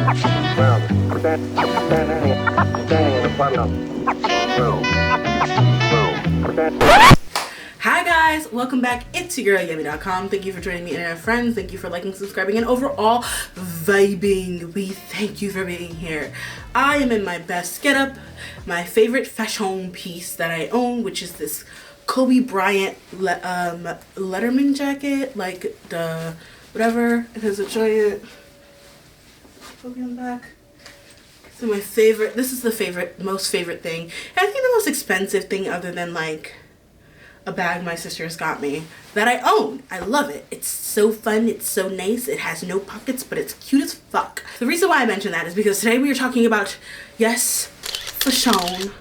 Hi guys, welcome back. It's your girl Yummy.com. Thank you for joining me, internet friends. Thank you for liking, subscribing, and overall vibing. We thank you for being here. I am in my best getup, my favorite fashion piece that I own, which is this Kobe Bryant Letterman jacket, like the whatever. It has a giant Kobe on the back. So my favorite. This is the most favorite thing. And I think the most expensive thing, other than like a bag my sister's got me, that I own. I love it. It's so fun. It's so nice. It has no pockets, but it's cute as fuck. The reason why I mention that is because today we are talking about, yes, fashion.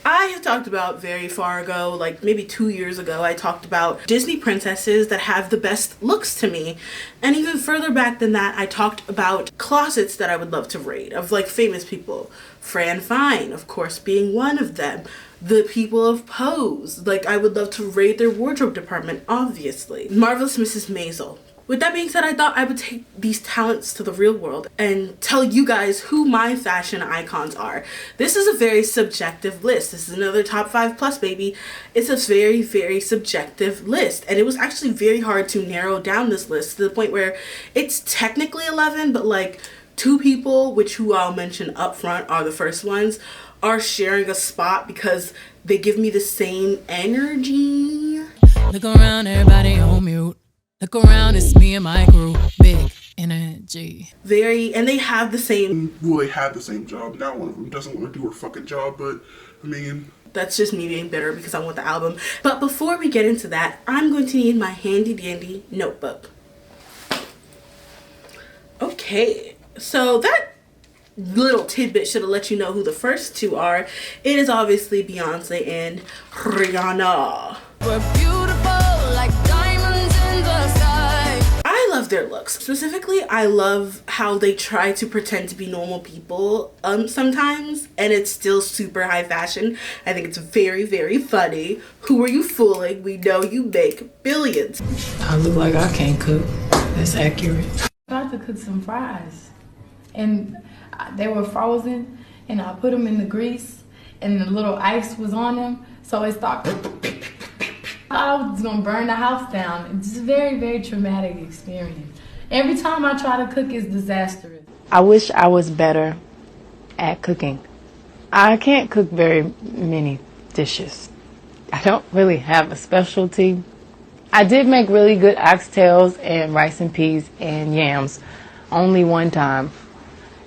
I have talked about very far ago, like maybe 2 years ago, I talked about Disney princesses that have the best looks to me. And even further back than that, I talked about closets that I would love to raid of like famous people. Fran Fine, of course, being one of them. The people of Pose, like I would love to raid their wardrobe department, obviously. Marvelous Mrs. Maisel. With that being said, I thought I would take these talents to the real world and tell you guys who my fashion icons are. This is a very subjective list. This is another top 5 plus, baby. It's a very, very subjective list. And it was actually very hard to narrow down this list to the point where it's technically 11, but like 2 people, which who I'll mention up front are the first ones, are sharing a spot because they give me the same energy. Look around, everybody on mute. Look around, it's me and my crew. Big energy. And they have the same. Well, they had the same job. Now one of them doesn't want to do her fucking job, but I mean. That's just me being bitter because I want the album. But before we get into that, I'm going to need my handy dandy notebook. Okay, so that little tidbit should have let you know who the first 2 are. It is obviously Beyonce and Rihanna. We're beautiful like diamonds in the sky. I love their looks. Specifically, I love how they try to pretend to be normal people sometimes, and it's still super high fashion. I think it's very, very funny. Who are you fooling? We know you make billions. I look like I can't cook. That's accurate. I tried to cook some fries, and they were frozen, and I put them in the grease, and the little ice was on them, so it started. I was gonna burn the house down. It's a very, very traumatic experience. Every time I try to cook, it's disastrous. I wish I was better at cooking. I can't cook very many dishes. I don't really have a specialty. I did make really good oxtails and rice and peas and yams only one time.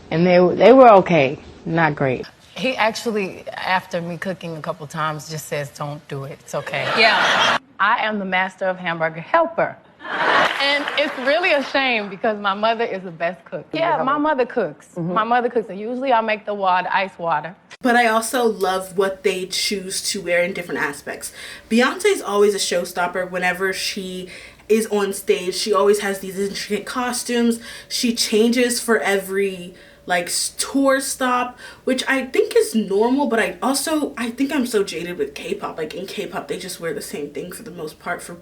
And they were okay, not great. He actually, after me cooking a couple times, just says, don't do it. It's okay. Yeah. I am the master of hamburger helper. And it's really a shame because my mother is the best cook. Yeah, my mother cooks. Mm-hmm. My mother cooks, and usually I make the ice water. But I also love what they choose to wear in different aspects. Beyonce's always a showstopper whenever she is on stage. She always has these intricate costumes. She changes for every like tour stop, which I think is normal, but I think I'm so jaded with K-pop. Like in K-pop, they just wear the same thing for the most part for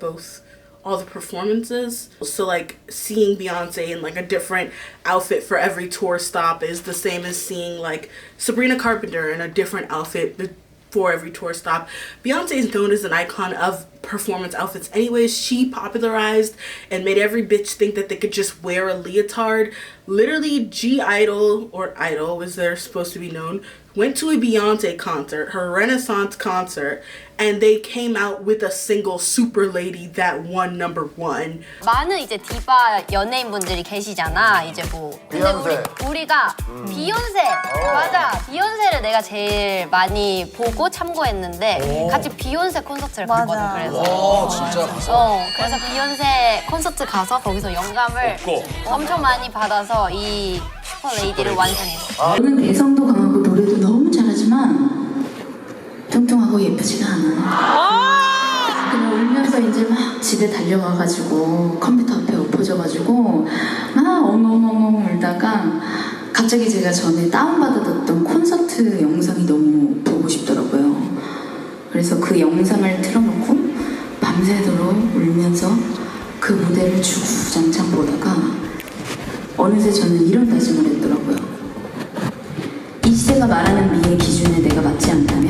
all the performances. So like seeing Beyonce in like a different outfit for every tour stop is the same as seeing like Sabrina Carpenter in a different outfit for every tour stop. Beyonce is known as an icon of performance outfits anyways. She popularized and made every bitch think that they could just wear a leotard. Literally, G-Idol, or Idol as they're supposed to be known, went to a Beyonce concert, her Renaissance concert, and they came out with a single Super Lady that won #1. 많은 이제 디바 연예인분들이 계시잖아. 이제 뭐 근데 우리가 비욘세 맞아. 비욘세를 내가 제일 많이 보고 참고했는데 같이 비욘세 콘서트를 갔거든. 그래서 진짜 가서? 그래서 비욘세 콘서트 가서 거기서 영감을 엄청 많이 받아서 이 슈퍼 레이디를 완성했어. 저는 개성도 강하고 노래도 너무 잘하지만 뚱뚱하고 예쁘지가 않아요. 그냥 울면서 이제 막 집에 달려가가지고 컴퓨터 앞에 엎어져가지고 막 엉엉엉엉 울다가 갑자기 제가 전에 다운받았던 콘서트 영상이 너무 보고 싶더라고요. 그래서 그 영상을 틀어놓고 밤새도록 울면서 그 무대를 주구장창 보다가 어느새 저는 이런 다짐을 했더라고요. 비욘세가 말하는 미의 기준에 내가 맞지 않다면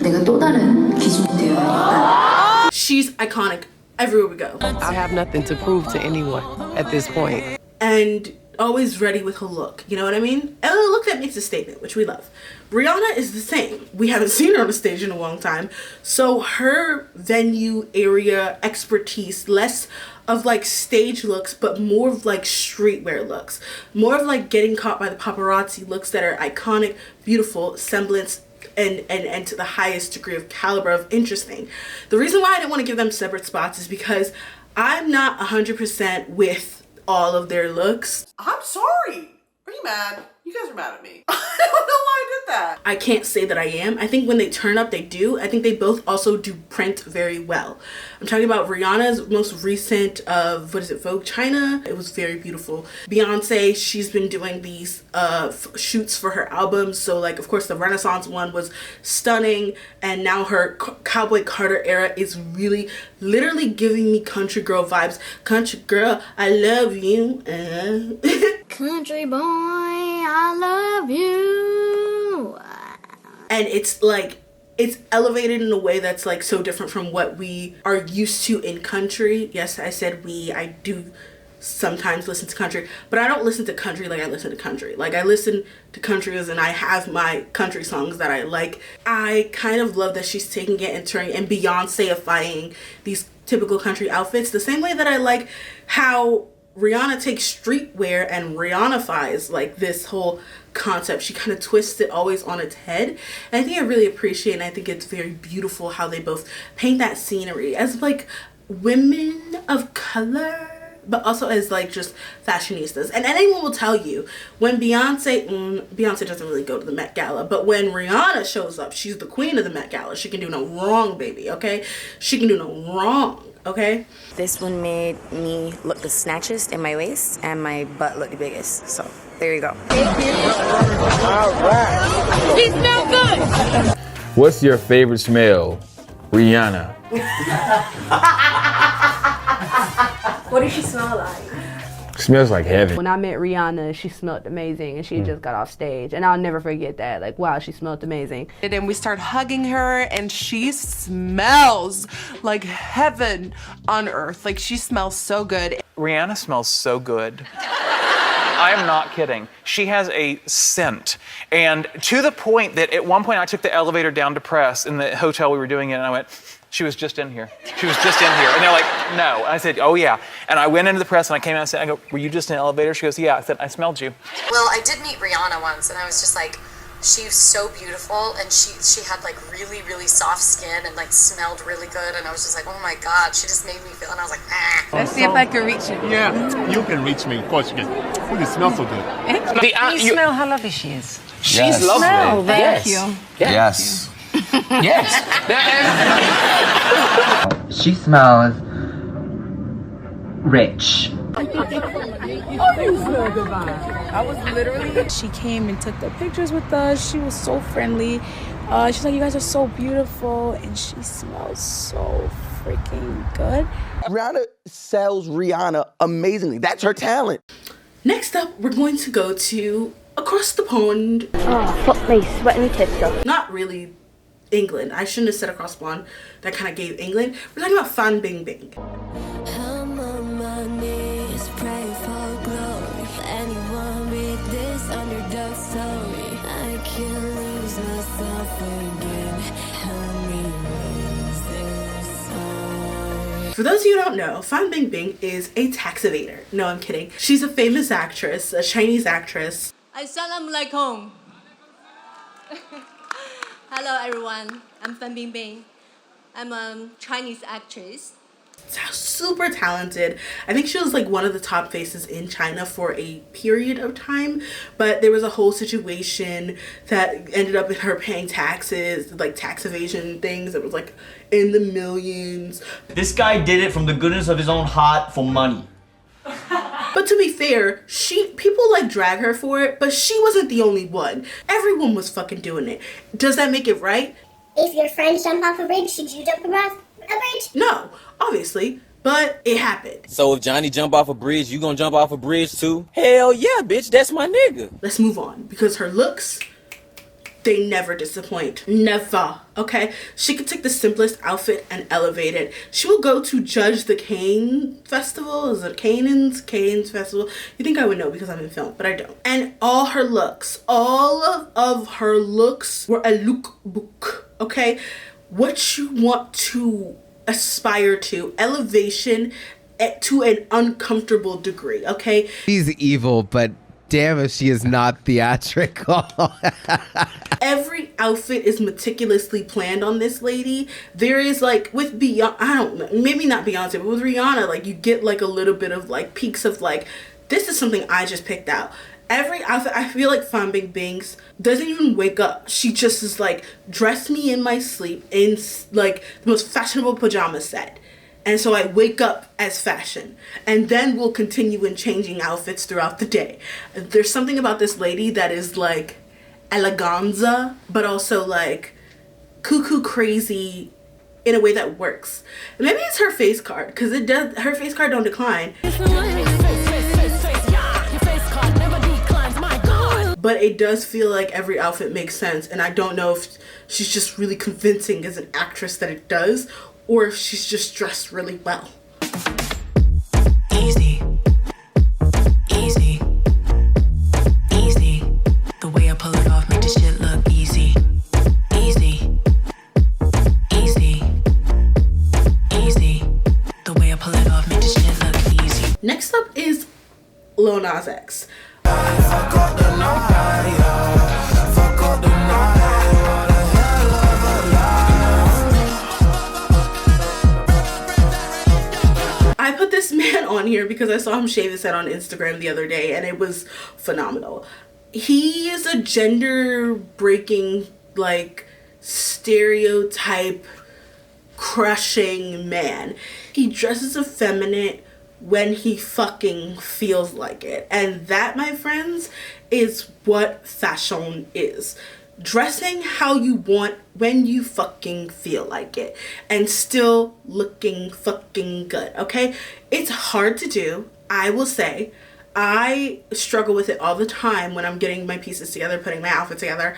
내가 또 다른 기준이 되어야겠다. She's iconic everywhere we go. I have nothing to prove to anyone at this point. And always ready with her look, you know what I mean? And a look that makes a statement, which we love. Rihanna is the same. We haven't seen her on the stage in a long time, so her venue area expertise, less of like stage looks, but more of like streetwear looks, more of like getting caught by the paparazzi looks that are iconic, beautiful, semblance, and to the highest degree of caliber of interesting. The reason why I didn't want to give them separate spots is because I'm not 100% with all of their looks. I'm sorry. Are you mad? You guys are mad at me. I don't know why I did that. I can't say that I am. I think when they turn up, they do. I think they both also do print very well. I'm talking about Rihanna's most recent Vogue China. It was very beautiful. Beyonce, she's been doing these shoots for her albums. So like, of course, the Renaissance one was stunning. And now her Cowboy Carter era is really literally giving me country girl vibes. Country girl, I love you. Country boy, I love you. And it's like, it's elevated in a way that's like so different from what we are used to in country. Yes, I said we. I do sometimes listen to country, but I don't listen to country like I listen to country. Like I listen to country as in I have my country songs that I like. I kind of love that she's taking it and turning and Beyonce-ifying these typical country outfits the same way that I like how Rihanna takes streetwear and Rihanna-fies like this whole concept. She kind of twists it always on its head. And I think I really appreciate, and I think it's very beautiful how they both paint that scenery as like women of color, but also as like just fashionistas. And anyone will tell you when Beyonce doesn't really go to the Met Gala, but when Rihanna shows up, she's the queen of the Met Gala. She can do no wrong, baby, okay? She can do no wrong. Okay. This one made me look the snatchiest in my waist and my butt look the biggest. So there you go. Thank you. All right. He smells good. What's your favorite smell? Rihanna. What does she smell like? Smells like heaven. When I met Rihanna, she smelled amazing and she just got off stage. And I'll never forget that. Like, wow, she smelled amazing. And then we start hugging her and she smells like heaven on earth. Like she smells so good. Rihanna smells so good. I am not kidding. She has a scent. And to the point that at one point I took the elevator down to press in the hotel we were doing it and I went, she was just in here. She was just in here. And they're like, no. And I said, oh yeah. And I went into the press and I came out and said, I go, were you just in the elevator? She goes, yeah. I said, I smelled you. Well, I did meet Rihanna once and I was just like, she was so beautiful and she had like really, really soft skin and like smelled really good. And I was just like, oh my God, she just made me feel, and I was like, ah. Let's see if I can reach you. Yeah, you can reach me. Of course you can. You can smell so good. You smell how lovely she is. She's lovely. Smell, thank you. Yes. Yes. She smells rich. I was literally, she came and took the pictures with us. She was so friendly. She's like, you guys are so beautiful. And she smells so freaking good. Rihanna sells Rihanna amazingly. That's her talent. Next up, we're going to go to across the pond. Oh, fuck me, sweating tits off. Not really England. I shouldn't have said across the pond. That kind of gave England. We're talking about Bingbing. I'm on my knees, praying for glory. Anyone read this underdog story? I can't lose myself again. Help me lose this heart. For those of you who don't know, Bingbing is a tax evader. No, I'm kidding. She's a famous actress, a Chinese actress. Assalamualaikum. Hello everyone, I'm Bingbing. I'm a Chinese actress. Super talented. I think she was like one of the top faces in China for a period of time, but there was a whole situation that ended up in her paying taxes, like tax evasion things that was like in the millions. This guy did it from the goodness of his own heart for money. But to be fair, people like drag her for it, but she wasn't the only one. Everyone was fucking doing it. Does that make it right? If your friends jump off a bridge, should you jump across a bridge? No, obviously, but it happened. So if Johnny jump off a bridge, you gonna jump off a bridge too? Hell yeah, bitch, that's my nigga. Let's move on, because her looks they never disappoint. Never. Okay? She could take the simplest outfit and elevate it. She will go to judge the Cannes Festival. Is it Cannes Festival? You think I would know because I'm in film, but I don't. And all her looks, all of her looks were a lookbook. Okay? What you want to aspire to, elevation to an uncomfortable degree. Okay? She's evil, but damn if she is not theatrical. Every outfit is meticulously planned on this lady. There is like with Beyonce, I don't know, maybe not Beyonce, but with Rihanna, like you get like a little bit of like peaks of like, this is something I just picked out. Every outfit, I feel like Bingbing doesn't even wake up. She just is like, dress me in my sleep in like the most fashionable pajama set. And so I wake up as fashion, and then we'll continue in changing outfits throughout the day. There's something about this lady that is like eleganza, but also like cuckoo crazy in a way that works. Maybe it's her face card, because it does. Her face card don't decline. But it does feel like every outfit makes sense, and I don't know if she's just really convincing as an actress that it does, or if she's just dressed really well. Easy. Easy. Easy. The way I pull it off make this shit look easy. Easy. Easy. Easy. The way I pull it off make this shit look easy. Next up is Lil Nas X. I put this man on here because I saw him shave his head on Instagram the other day, and it was phenomenal. He is a gender breaking, like, stereotype crushing man. He dresses effeminate when he fucking feels like it, and that, my friends, is what fashion is. Dressing how you want when you fucking feel like it and still looking fucking good. Okay, it's hard to do. I will say I struggle with it all the time when I'm getting my pieces together, putting my outfit together.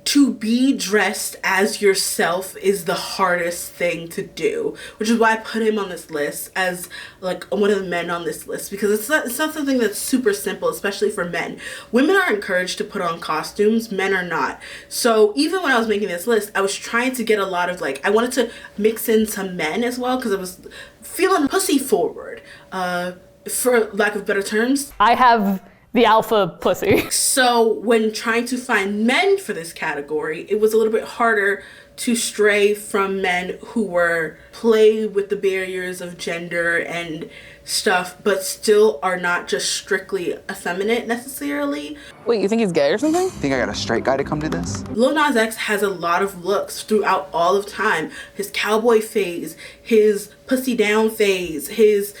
To be dressed as yourself is the hardest thing to do, which is why I put him on this list as like one of the men on this list, because it's not something that's super simple, especially for men. Women are encouraged to put on costumes, men are not. So even when I was making this list, I was trying to get a lot of like, I wanted to mix in some men as well, because I was feeling pussy forward, for lack of better terms. I have the alpha pussy. So when trying to find men for this category, it was a little bit harder to stray from men who were play with the barriers of gender and stuff, but still are not just strictly effeminate necessarily. Wait, you think he's gay or something? Think I got a straight guy to come to this? Lil Nas X has a lot of looks throughout all of time. His cowboy phase, his pussy down phase, his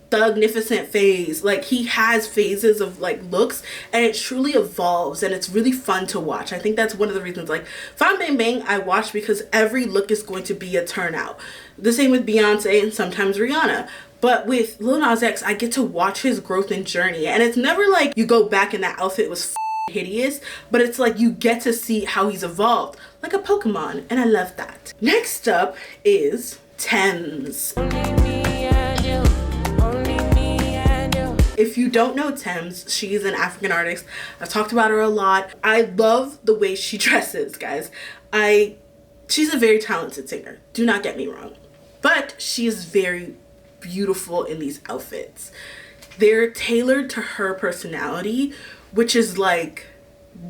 thugnificent phase. Like, he has phases of like looks, and it truly evolves, and it's really fun to watch. I think that's one of the reasons, like, Bingbing I watch, because every look is going to be a turnout. The same with Beyonce and sometimes Rihanna. But with Lil Nas X, I get to watch his growth and journey, and it's never like you go back and that outfit was hideous, but it's like you get to see how he's evolved like a Pokemon, and I love that. Next up is Tems. If you don't know Tems, she's an African artist. I've talked about her a lot. I love the way she dresses, guys. She's a very talented singer, do not get me wrong, but she is very beautiful in these outfits. They're tailored to her personality, which is like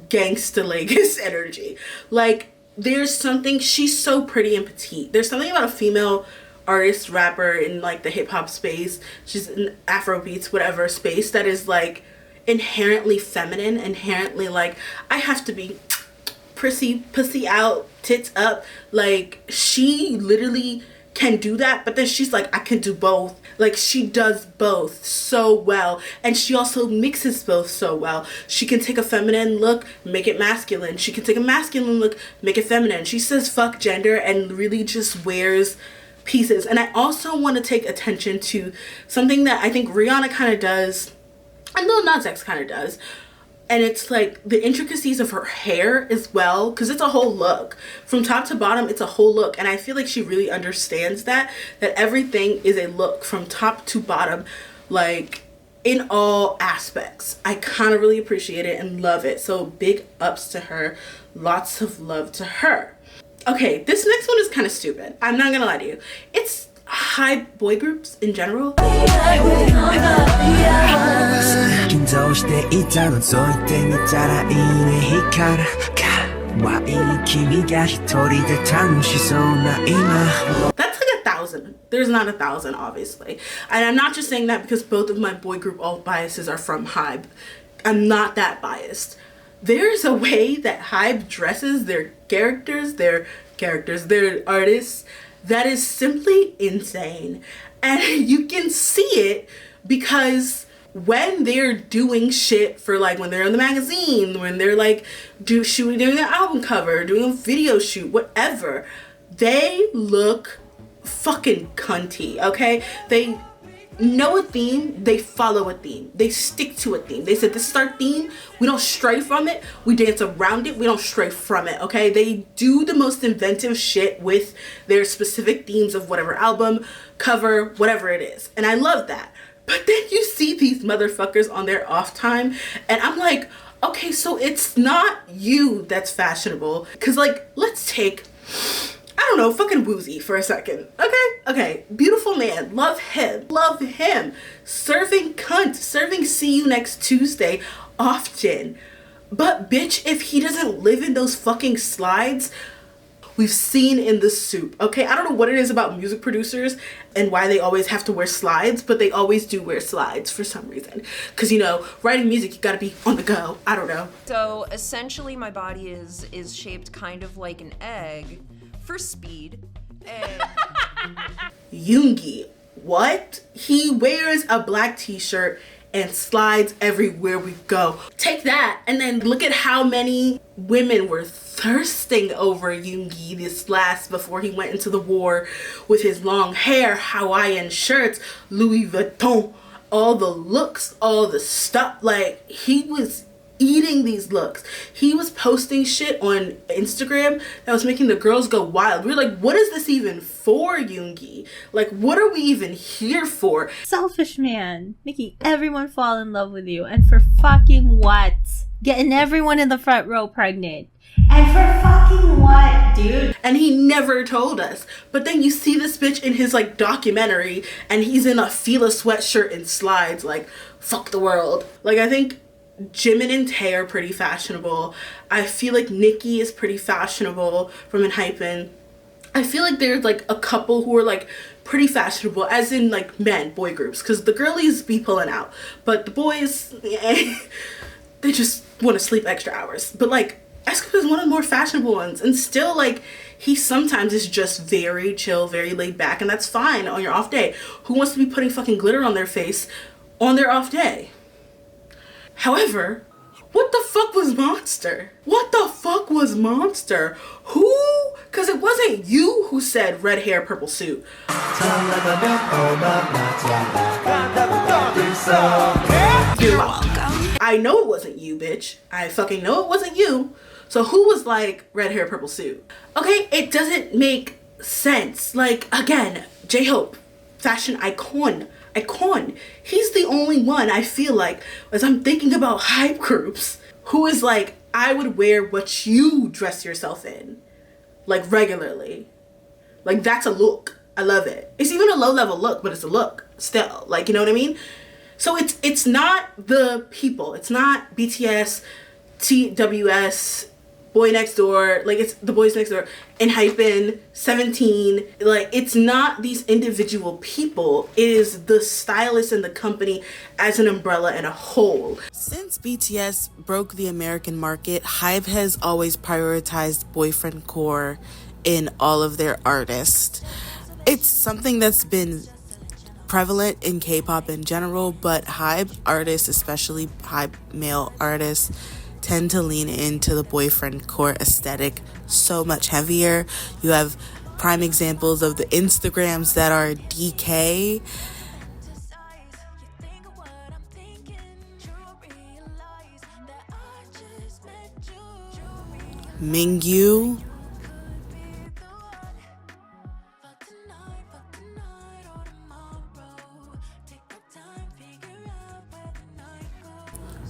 gangsta Lagos energy. Like, there's something, she's so pretty and petite. There's something about a female artist, rapper in like the hip-hop space, she's in Afrobeats, whatever space, that is like inherently feminine, inherently like, I have to be pussy out, tits up. Like, she literally can do that, but then she's like, I can do both. Like, she does both so well, and she also mixes both so well. She can take a feminine look, make it masculine. She can take a masculine look, make it feminine. She says fuck gender and really just wears pieces. And I also want to take attention to something that I think Rihanna kind of does, and Lil Nas X kind of does. And it's like the intricacies of her hair as well, because it's a whole look. From top to bottom, it's a whole look. And I feel like she really understands that everything is a look from top to bottom, like in all aspects. I kind of really appreciate it and love it. So big ups to her. Lots of love to her. Okay, this next one is kind of stupid. I'm not gonna lie to you. It's Hybe boy groups in general. That's like 1,000. There's not 1,000, obviously. And I'm not just saying that because both of my boy group alt biases are from Hybe. I'm not that biased. There's a way that Hybe dresses their artists, that is simply insane. And you can see it because when they're doing shit for, like, when they're in the magazine, when they're like doing an album cover, doing a video shoot, whatever, they look fucking cunty, okay? They know a theme, they follow a theme, they stick to a theme. They said, this is our theme, we don't stray from it, we dance around it, we don't stray from it, okay? They do the most inventive shit with their specific themes of whatever album, cover, whatever it is. And I love that. But then you see these motherfuckers on their off time, and I'm like, okay, so it's not you that's fashionable. Cause, like, let's take, I don't know, fucking Woozy for a second. Okay, beautiful man, love him. Serving cunt, serving see you next Tuesday often. But bitch, if he doesn't live in those fucking slides, we've seen in the soup, okay? I don't know what it is about music producers and why they always have to wear slides, but they always do wear slides for some reason. Cause, you know, writing music, you gotta be on the go. I don't know. So essentially my body is shaped kind of like an egg for speed. Yoongi, what? He wears a black t-shirt and slides everywhere we go. Take that, and then look at how many women were thirsting over Yoongi this last before he went into the war with his long hair, Hawaiian shirts, Louis Vuitton, all the looks, all the stuff. Like, he was eating these looks. He was posting shit on Instagram that was making the girls go wild. We were like, what is this even for, Yoongi? Like, what are we even here for? Selfish man, making everyone fall in love with you, and for fucking what? Getting everyone in the front row pregnant. And for fucking what, dude? And he never told us. But then you see this bitch in his, like, documentary, and he's in a Fila sweatshirt and slides, like, fuck the world. Like, I think Jimin and Tae are pretty fashionable. I feel like Nicki is pretty fashionable from Hybe. I feel like there's, like, a couple who are, like, pretty fashionable, as in, like, men, boy groups, because the girlies be pulling out. But the boys, they just want to sleep extra hours. But, like, Escobar is one of the more fashionable ones, and still, like, he sometimes is just very chill, very laid back, and that's fine on your off day. Who wants to be putting fucking glitter on their face on their off day? However, what the fuck was Monster? What the fuck was Monster? Who? Because it wasn't you who said red hair, purple suit. You're welcome. I know it wasn't you, bitch. I fucking know it wasn't you. So who was like red hair, purple suit? Okay, it doesn't make sense. Like, again, J-Hope, fashion icon. He's the only one, I feel like, as I'm thinking about Hybe groups, who is like, I would wear what you dress yourself in, like, regularly. Like, that's a look. I love it. It's even a low-level look, but it's a look still. Like, you know what I mean? So it's not the people. It's not BTS, TWS, Boy Next Door, like, it's the Boys Next Door, and Hybe, 17, like, it's not these individual people, it is the stylist and the company as an umbrella and a whole. Since BTS broke the American market, Hybe has always prioritized boyfriend core in all of their artists. It's something that's been prevalent in K-pop in general, but Hybe artists, especially Hybe male artists, tend to lean into the boyfriend core aesthetic so much heavier. You have prime examples of the Instagrams that are DK. Mingyu,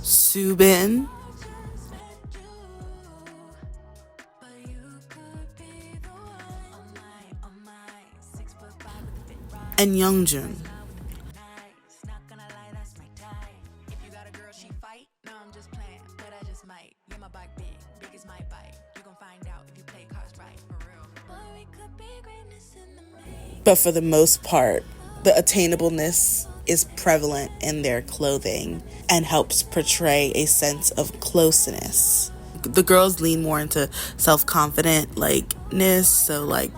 Subin, and Youngjun. But for the most part, the attainableness is prevalent in their clothing and helps portray a sense of closeness. The girls lean more into self-confident likeness, so like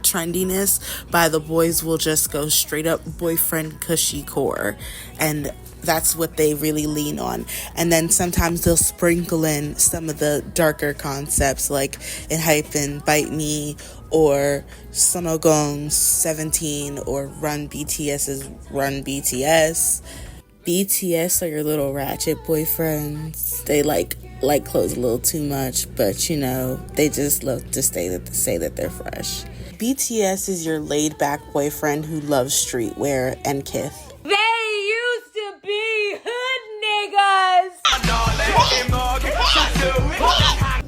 trendiness, while the boys will just go straight up boyfriend cushy core, and that's what they really lean on. And then sometimes they'll sprinkle in some of the darker concepts, like in Hype and Bite Me, or Sonogong's 17, or Run BTS's Run BTS. BTS are your little ratchet boyfriends. They like clothes a little too much, but you know, they just love to say that they're fresh. BTS is your laid-back boyfriend who loves streetwear and kith. They used to be hood niggas.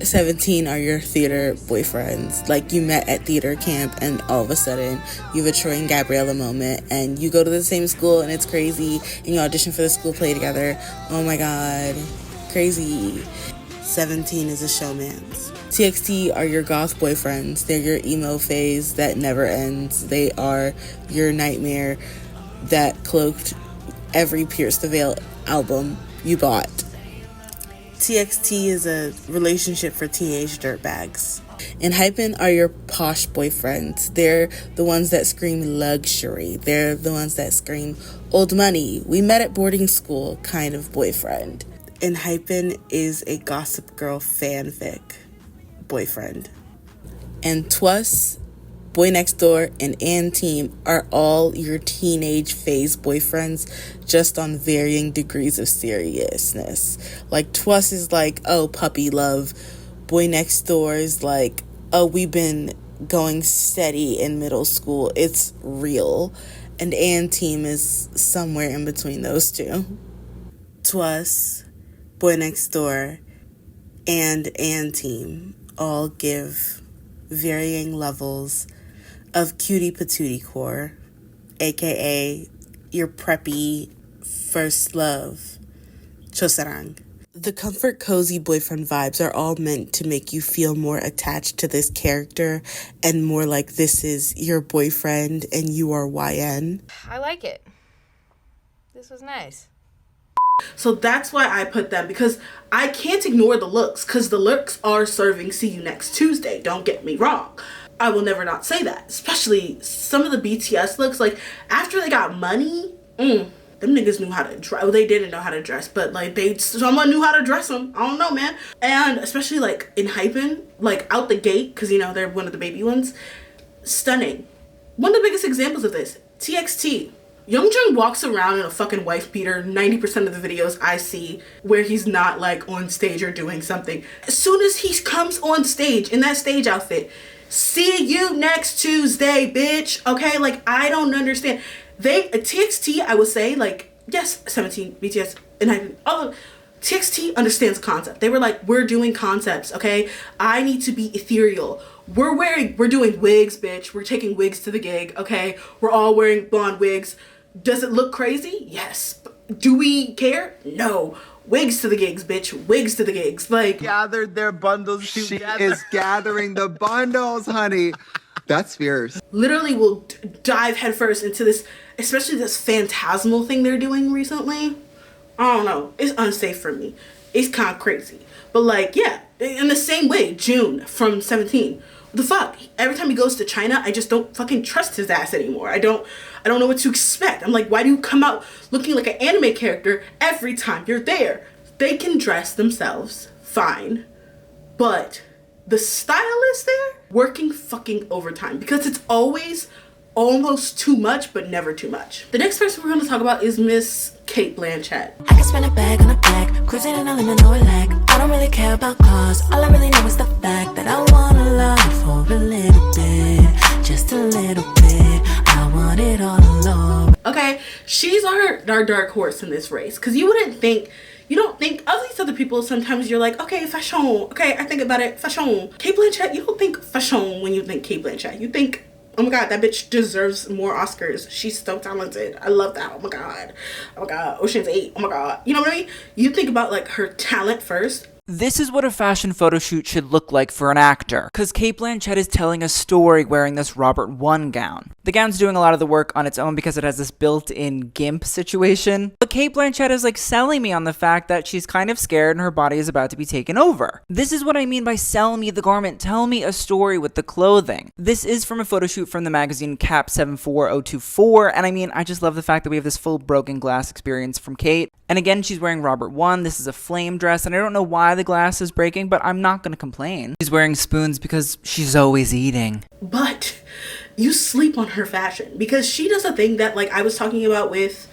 17 are your theater boyfriends. Like, you met at theater camp and all of a sudden you have a Troy and Gabriella moment and you go to the same school and it's crazy, and you audition for the school play together. Oh my god, crazy. 17 is a showman's. TXT are your goth boyfriends. They're your emo phase that never ends. They are your nightmare that cloaked every Pierce the Veil album you bought. TXT is a relationship for teenage dirtbags. And Hypen are your posh boyfriends. They're the ones that scream luxury. They're the ones that scream old money. We met at boarding school kind of boyfriend. And Hypen is a Gossip Girl fanfic boyfriend. And Twas, Boy Next Door, and Ann Team are all your teenage phase boyfriends, just on varying degrees of seriousness. Like, Twas is like, oh, puppy love. Boy Next Door is like, oh, we've been going steady in middle school. It's real. And Ann Team is somewhere in between those two. Twas, Boy Next Door, and Ann Team all give varying levels of cutie patootie core, aka your preppy first love, chosarang. The comfort cozy boyfriend vibes are all meant to make you feel more attached to this character and more like this is your boyfriend and you are YN. I like it. This was nice. So that's why I put them, because I can't ignore the looks, because the looks are serving See You Next Tuesday, don't get me wrong. I will never not say that. Especially some of the BTS looks, like after they got money, them niggas knew how to dress. Well, they didn't know how to dress, but like someone knew how to dress them. I don't know, man. And especially like in Hypen, like out the gate, because you know they're one of the baby ones, stunning. One of the biggest examples of this, TXT. Youngjun walks around in a fucking wife beater 90% of the videos I see where he's not like on stage or doing something. As soon as he comes on stage in that stage outfit, see you next Tuesday, bitch. Okay, like I don't understand. TXT, I would say, like, yes, 17, BTS, and TXT understands concept. They were like, we're doing concepts, okay? I need to be ethereal. We're doing wigs, bitch. We're taking wigs to the gig, okay? We're all wearing blonde wigs. Does it look crazy? Yes. Do we care? No. Wigs to the gigs, bitch. Wigs to the gigs. Like, gathered their bundles together. She is gathering the bundles, honey. That's fierce. Literally will dive headfirst into this, especially this phantasmal thing they're doing recently. I don't know. It's unsafe for me. It's kind of crazy. But like, yeah, in the same way, June from 17. The fuck? Every time he goes to China, I just don't fucking trust his ass anymore. I don't know what to expect. I'm like, why do you come out looking like an anime character every time you're there? They can dress themselves fine, but the stylist there working fucking overtime, because it's always almost too much, but never too much. The next person we're going to talk about is Miss Cate Blanchett. I can spend a bag on a back, cruising in a lemon or a lack. I don't really care about cars, all I really know is the fact that I want a lot for a little bit, just a little bit. I want it all alone. Okay, she's our dark horse in this race, because you don't think of these other people. Sometimes you're like, okay, fashion, okay, I think about it, fashion. Cate Blanchett, you don't think fashion when you think Cate Blanchett. You think, oh my god, that bitch deserves more Oscars. She's so talented. I love that. Oh my god. Oh my god. Ocean's 8. Oh my god. You know what I mean? You think about like her talent first. This is what a fashion photo shoot should look like for an actor, because Cate Blanchett is telling a story wearing this Robert I gown. The gown's doing a lot of the work on its own because it has this built-in GIMP situation, but Cate Blanchett is like selling me on the fact that she's kind of scared and her body is about to be taken over. This is what I mean by sell me the garment, tell me a story with the clothing. This is from a photo shoot from the magazine Cap 74024, and I mean, I just love the fact that we have this full broken glass experience from Cate. And again, she's wearing Robert I. This is a flame dress, and I don't know why the glass is breaking, but I'm not gonna complain. She's wearing spoons because she's always eating. But you sleep on her fashion, because she does a thing that like I was talking about with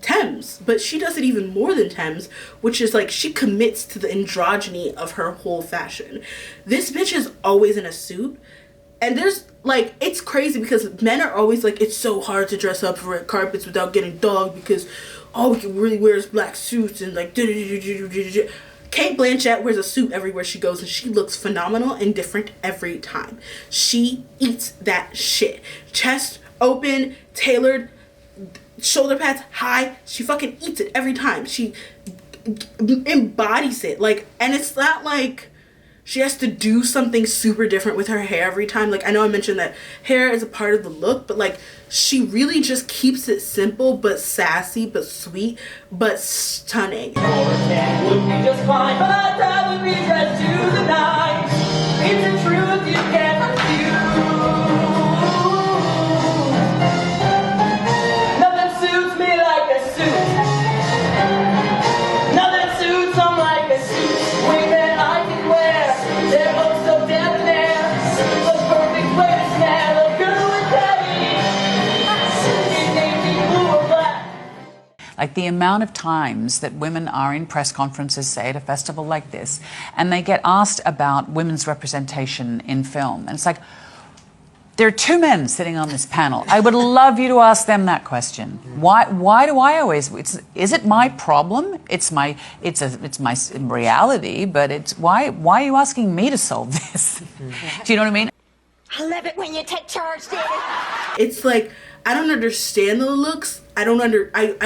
Tems, but she does it even more than Tems, which is like she commits to the androgyny of her whole fashion. This bitch is always in a suit, and there's like, it's crazy because men are always like, it's so hard to dress up for red carpets without getting dogged because all we can really wear is black suits and like Cate Blanchett wears a suit everywhere she goes, and she looks phenomenal and different every time. She eats that shit. Chest open, tailored, shoulder pads high. She fucking eats it every time. She embodies it. Like, and it's not like she has to do something super different with her hair every time. Like, I know I mentioned that hair is a part of the look, but like, she really just keeps it simple, but sassy, but sweet, but stunning. Would be just fine, but I'd rather be dressed to the nines. It's the truth you can't refuse. Nothing suits me like a suit. Nothing suits them like a suit. Women I can wear, they're both so debonair. The perfect way to snare the girl with Like the amount of times that women are in press conferences, say at a festival like this, and they get asked about women's representation in film. And it's like, there are two men sitting on this panel. I would love you to ask them that question. Why do I always, is it my problem? It's my reality, but it's, why are you asking me to solve this? Do you know what I mean? I love it when you take charge, David. It's like, I don't understand the looks. I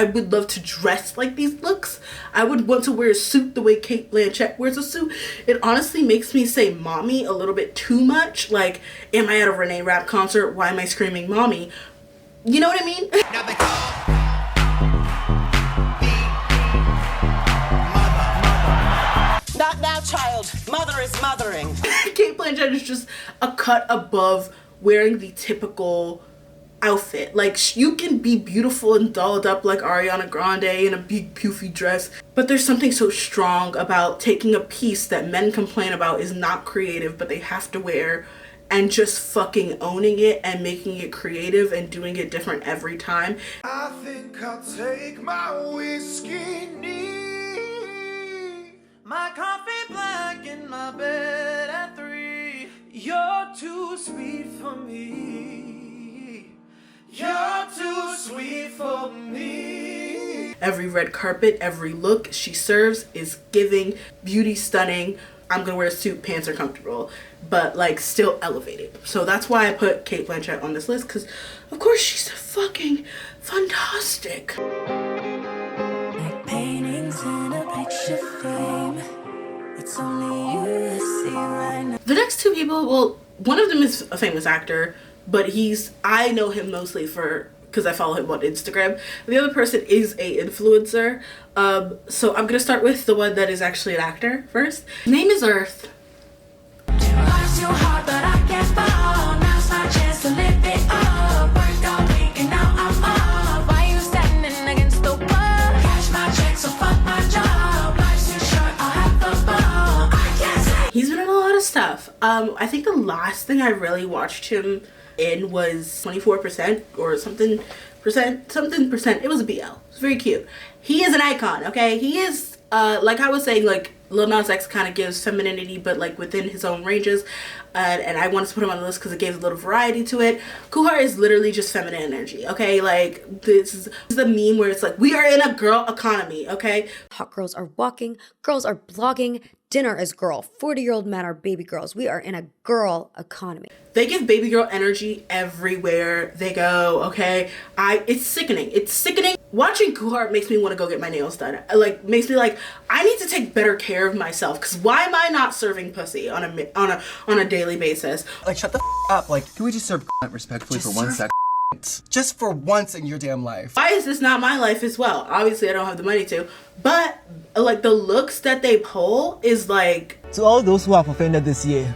would love to dress like these looks. I would want to wear a suit the way Cate Blanchett wears a suit. It honestly makes me say mommy a little bit too much. Like, am I at a Renee Rapp concert? Why am I screaming mommy? You know what I mean? Not now, child. Mother is mothering. Cate Blanchett is just a cut above wearing the typical outfit. Like, you can be beautiful and dolled up like Ariana Grande in a big poofy dress, but there's something so strong about taking a piece that men complain about is not creative but they have to wear, and just fucking owning it and making it creative and doing it different every time. I think I'll take my whiskey neat, my coffee black in my bed at 3. You're too sweet for me. You're too sweet for me. Every red carpet, every look she serves is giving, beauty stunning. I'm gonna wear a suit, pants are comfortable, but like still elevated. So that's why I put Cate Blanchett on this list, because of course she's fucking fantastic. Like paintings in a picture frame. It's only you I see right now. The next two people, well, one of them is a famous actor, but I know him mostly because I follow him on Instagram. The other person is a influencer. So I'm gonna start with the one that is actually an actor first. His name is Earth. He's been in a lot of stuff. I think the last thing I really watched him in was 24% or something percent. It was a BL. It's very cute. He is an icon, okay? He is, like I was saying, like, Lil Nas X kind of gives femininity, but like within his own ranges. And I wanted to put him on the list because it gave a little variety to it. Cooheart is literally just feminine energy, okay? Like, this is the meme where it's like, we are in a girl economy, okay? Hot girls are walking, girls are blogging, dinner is girl, 40-year-old men are baby girls. We are in a girl economy. They give baby girl energy everywhere they go, okay? It's sickening. It's sickening. Watching Cooheart makes me want to go get my nails done. Like, makes me like, I need to take better care of myself, because why am I not serving pussy on a daily basis? Like, shut the up. Like, can we just serve respectfully for 1 second? Just for once in your damn life. Why is this not my life as well? Obviously I don't have the money to, but like the looks that they pull is like... To all those who have offended this year,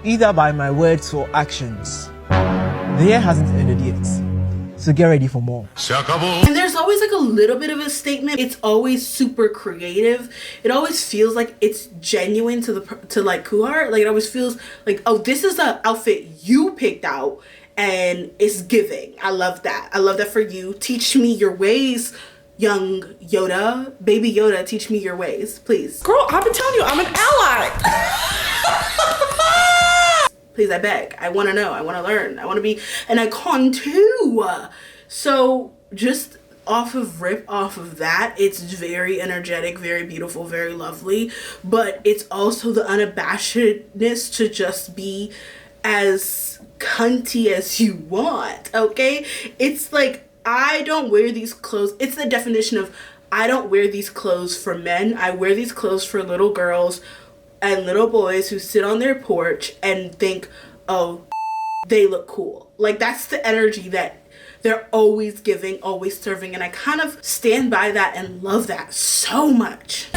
either by my words or actions, the year hasn't ended yet, so get ready for more. And there's always like a little bit of a statement. It's always super creative. It always feels like it's genuine to like Cooheart. Like, it always feels like, oh, this is the outfit you picked out and it's giving. I love that. I love that for you. Teach me your ways, young Yoda. Baby Yoda, teach me your ways, please. Girl, I've been telling you, I'm an ally. Please, I beg. I want to know. I want to learn. I want to be an icon too. So just off of that, it's very energetic, very beautiful, very lovely. But it's also the unabashedness to just be as cunty as you want, okay? It's like, I don't wear these clothes. It's the definition of, I don't wear these clothes for men. I wear these clothes for little girls and little boys who sit on their porch and think, oh, they look cool. Like, that's the energy that they're always giving, always serving, and I kind of stand by that and love that so much.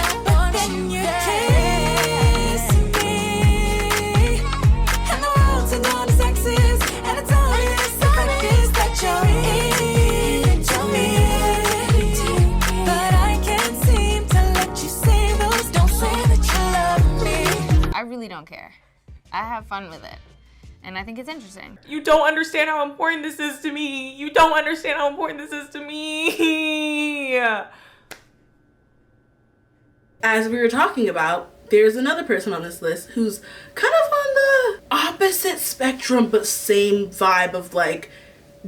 I really don't care. I have fun with it. And I think it's interesting. You don't understand how important this is to me. You don't understand how important this is to me. As we were talking about, there's another person on this list who's kind of on the opposite spectrum, but same vibe of like,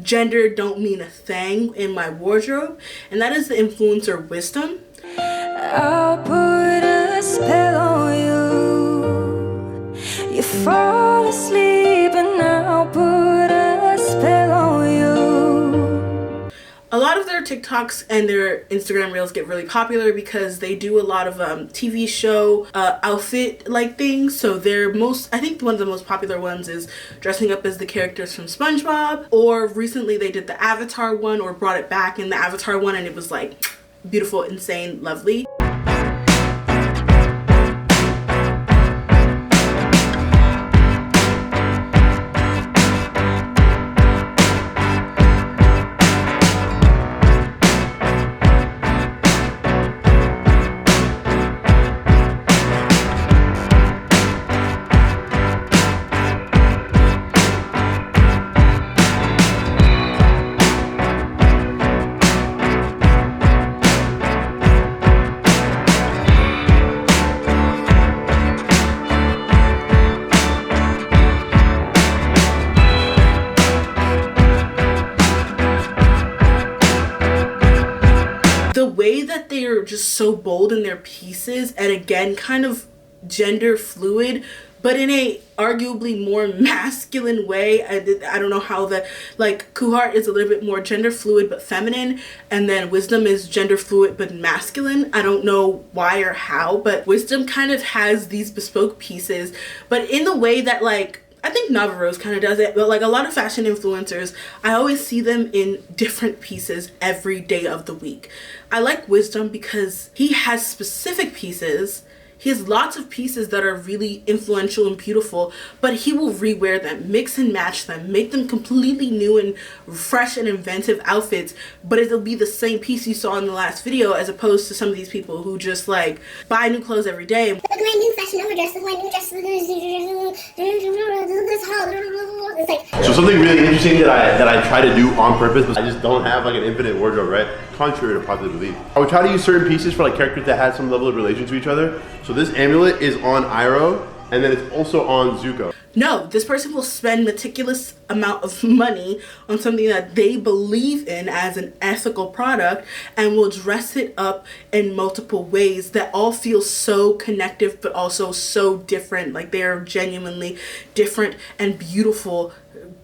gender don't mean a thing in my wardrobe. And that is the influencer Wisdm. I'll put a spell on you. You fall asleep and I'll put a spell on you. A lot of their TikToks and their Instagram reels get really popular because they do a lot of TV show outfit like things. So I think one of the most popular ones is dressing up as the characters from SpongeBob, or recently they did the Avatar one, or brought it back in the Avatar one, and it was like beautiful, insane, lovely. They're just so bold in their pieces, and again kind of gender fluid, but in a arguably more masculine way. I don't know how like Cooheart is a little bit more gender fluid but feminine, and then Wisdm is gender fluid but masculine. I don't know why or how, but Wisdm kind of has these bespoke pieces, but in the way that, like, I think Navarro's kind of does it, but like a lot of fashion influencers, I always see them in different pieces every day of the week. I like Wisdm because he has specific pieces. He has lots of pieces that are really influential and beautiful, but he will rewear them, mix and match them, make them completely new and fresh and inventive outfits, but it'll be the same piece you saw in the last video, as opposed to some of these people who just like buy new clothes every day. Look at my new fashion overdress, look at my new dress, look at this It's like, So something really interesting that I try to do on purpose, but I just don't have like an infinite wardrobe, right? Contrary to popular belief. I would try to use certain pieces for like characters that had some level of relation to each other. So this amulet is on Iroh, and then it's also on Zuko. No, this person will spend meticulous amount of money on something that they believe in as an ethical product and will dress it up in multiple ways that all feel so connective but also so different. Like they are genuinely different and beautiful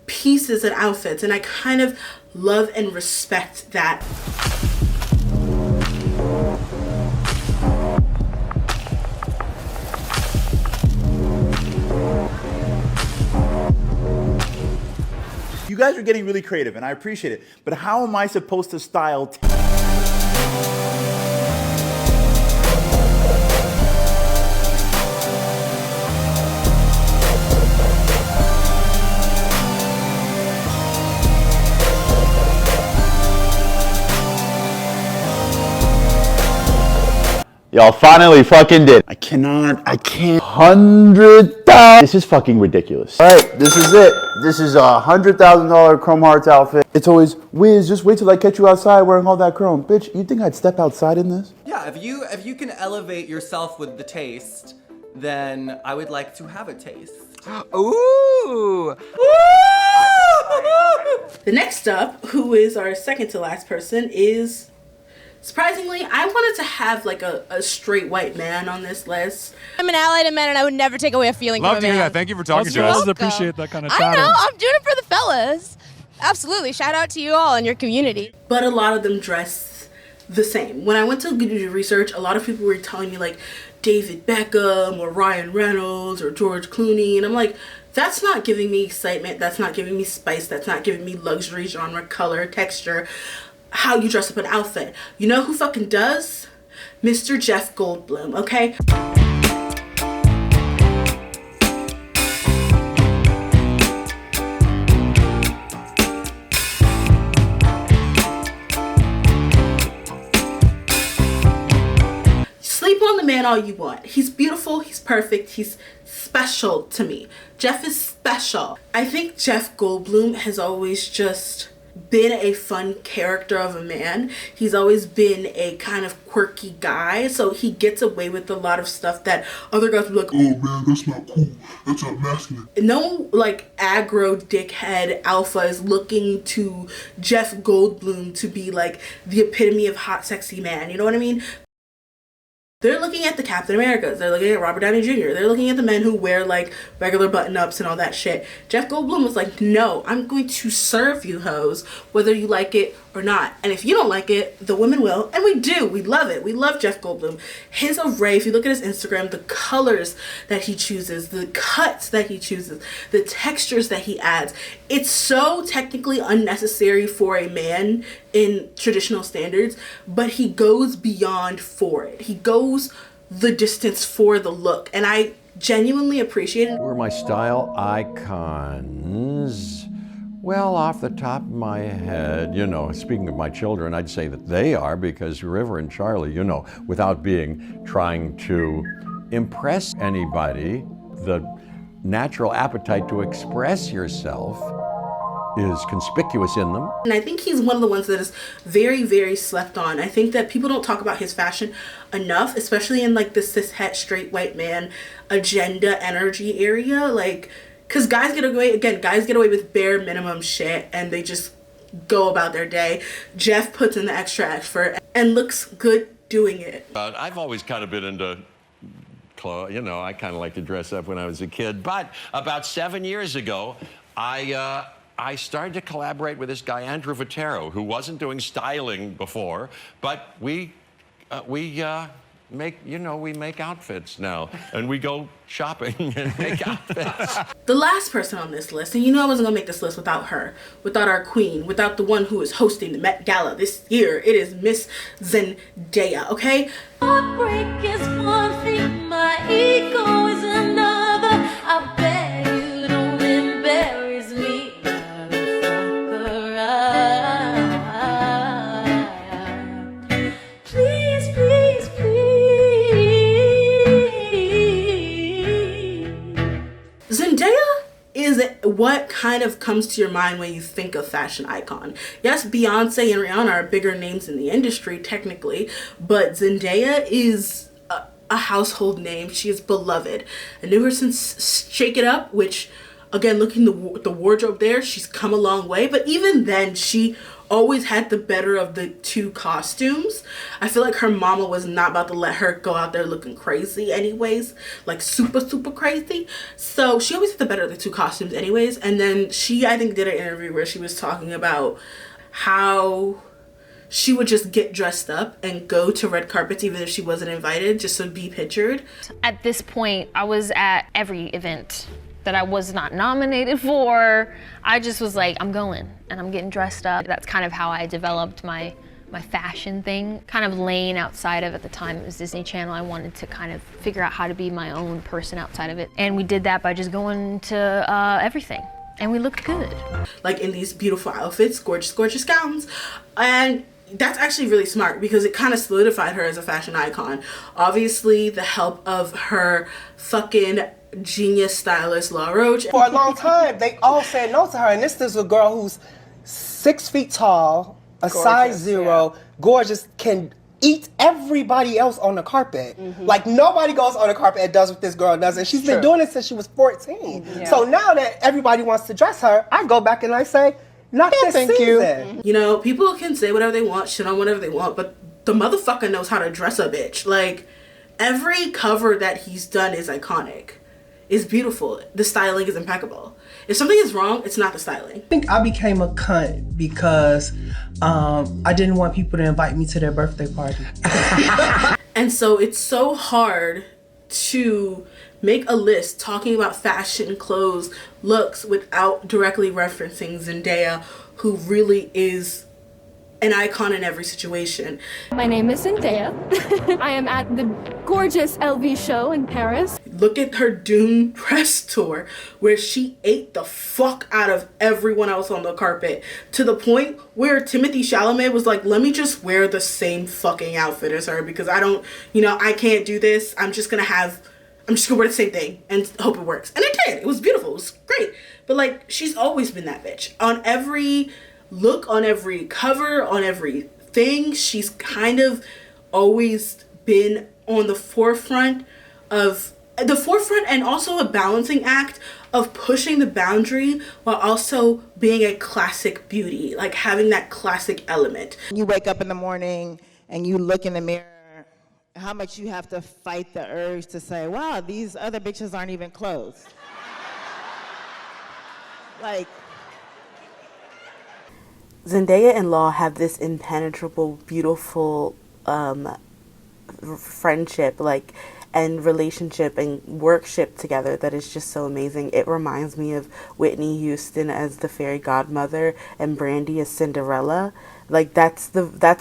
pieces and outfits, and I kind of love and respect that. You guys are getting really creative, and I appreciate it. But how am I supposed to style? Y'all finally fucking did. I can't. 100,000. This is fucking ridiculous. All right, this is it. This is a $100,000 Chrome Hearts outfit. It's always, Wiz, just wait till I catch you outside wearing all that chrome. Bitch, you think I'd step outside in this? Yeah, if you can elevate yourself with the taste, then I would like to have a taste. Ooh! The next up, who is our second to last person, is... Surprisingly, I wanted to have like a straight white man on this list. I'm an ally to men, and I would never take away a feeling Love from to a man. hear that. Thank you for talking to us. Welcome. Appreciate that kind of I chatter. know. I'm doing it for the fellas. Absolutely. Shout out to you all and your community. But a lot of them dress the same. When I went to do research, a lot of people were telling me like David Beckham or Ryan Reynolds or George Clooney, and I'm like, that's not giving me excitement. That's not giving me spice. That's not giving me luxury, genre, color, texture. How you dress up an outfit. You know who fucking does? Mr. Jeff Goldblum, okay? Sleep on the man all you want. He's beautiful, he's perfect, he's special to me. Jeff is special. I think Jeff Goldblum has always just been a fun character of a man. He's always been a kind of quirky guy, so he gets away with a lot of stuff that other guys would be like, oh man, that's not cool, that's not masculine. No like aggro dickhead alpha is looking to Jeff Goldblum to be like the epitome of hot sexy man, you know what I mean? They're looking at the Captain Americas. They're looking at Robert Downey Jr. They're looking at the men who wear like regular button-ups and all that shit. Jeff Goldblum was like, no, I'm going to serve you hoes, whether you like it or not. And if you don't like it, the women will. And we do. We love it. We love Jeff Goldblum. His array, if you look at his Instagram, the colors that he chooses, the cuts that he chooses, the textures that he adds, it's so technically unnecessary for a man in traditional standards, but he goes beyond for it. He goes the distance for the look, and I genuinely appreciate it. Who are my style icons? Well, off the top of my head, you know, speaking of my children, I'd say that they are, because River and Charlie, you know, without trying to impress anybody, the natural appetite to express yourself is conspicuous in them. And I think he's one of the ones that is very, very slept on. I think that people don't talk about his fashion enough, especially in like the cishet straight white man agenda energy area. Like, because guys get away with bare minimum shit and they just go about their day. Jeff puts in the extra effort and looks good doing it. I've always kind of been into clothes. You know, I kind of like to dress up when I was a kid. But about 7 years ago, I started to collaborate with this guy, Andrew Vitero, who wasn't doing styling before, but we make outfits now, and we go shopping and make outfits. The last person on this list, and you know I wasn't gonna make this list without her, without our queen, without the one who is hosting the Met Gala this year. It is Miss Zendaya, okay? Heartbreak is one thing, my ego is another. I bet you don't embarrass me. Please, please, please. Zendaya is what kind of comes to your mind when you think of fashion icon. Yes, Beyonce and Rihanna are bigger names in the industry technically, but Zendaya is a household name. She is beloved. I knew her since Shake It Up, which again, looking the wardrobe there, she's come a long way, but even then she always had the better of the two costumes. I feel like her mama was not about to let her go out there looking crazy anyways, like super crazy. So she always had the better of the two costumes anyways. And then she, I think, did an interview where she was talking about how she would just get dressed up and go to red carpets even if she wasn't invited, just to be pictured. At this point, I was at every event that I was not nominated for. I just was like, I'm going and I'm getting dressed up. That's kind of how I developed my fashion thing. Kind of lane outside of, at the time it was Disney Channel, I wanted to kind of figure out how to be my own person outside of it. And we did that by just going to everything. And we looked good. Like in these beautiful outfits, gorgeous gowns. And that's actually really smart because it kind of solidified her as a fashion icon. Obviously, the help of her fucking genius stylist La Roche. For a long time, they all said no to her, and this is a girl who's 6 feet tall, size 0, gorgeous, can eat everybody else on the carpet. Like nobody goes on the carpet and does what this girl does, and she's been doing it since she was 14. So now that everybody wants to dress her, I go back and I say, not this season. You know, people can say whatever they want, shit on whatever they want, but the motherfucker knows how to dress a bitch. Like, every cover that he's done is iconic. It's beautiful. The styling is impeccable. If something is wrong, it's not the styling. I think I became a cunt because I didn't want people to invite me to their birthday party. And so it's so hard to make a list talking about fashion, clothes, looks without directly referencing Zendaya, who really is an icon in every situation. My name is Zendaya. I am at the gorgeous LV show in Paris. Look at her Dune press tour where she ate the fuck out of everyone else on the carpet to the point where Timothée Chalamet was like, let me just wear the same fucking outfit as her because I can't do this. I'm just gonna wear the same thing and hope it works. And it did. It was beautiful. It was great. But like, she's always been that bitch. On every look, on every cover, on everything, she's kind of always been on the forefront and also a balancing act of pushing the boundary while also being a classic beauty, like having that classic element. You wake up in the morning and you look in the mirror, how much you have to fight the urge to say, wow, these other bitches aren't even clothes. Like, Zendaya and Law have this impenetrable, beautiful friendship, like, and relationship and workship together that is just so amazing. It reminds me of Whitney Houston as the fairy godmother and Brandy as Cinderella. Like, that's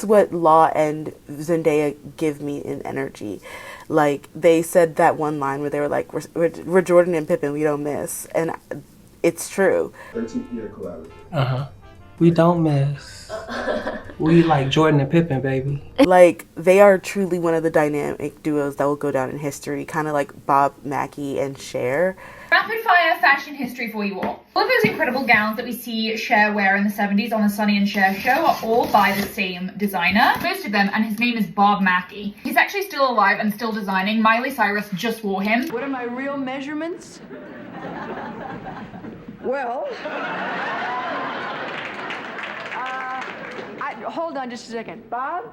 what Law and Zendaya give me in energy. Like, they said that one line where they were like, we're Jordan and Pippen, we don't miss. And it's true. 13th year collab. We don't miss. We like Jordan and Pippen, baby. Like, they are truly one of the dynamic duos that will go down in history, kind of like Bob Mackie and Cher. Rapid fire fashion history for you all. All of those incredible gowns that we see Cher wear in the 70s on the Sonny and Cher show are all by the same designer. Most of them, and his name is Bob Mackie. He's actually still alive and still designing. Miley Cyrus just wore him. What are my real measurements? Well, hold on just a second. Bob?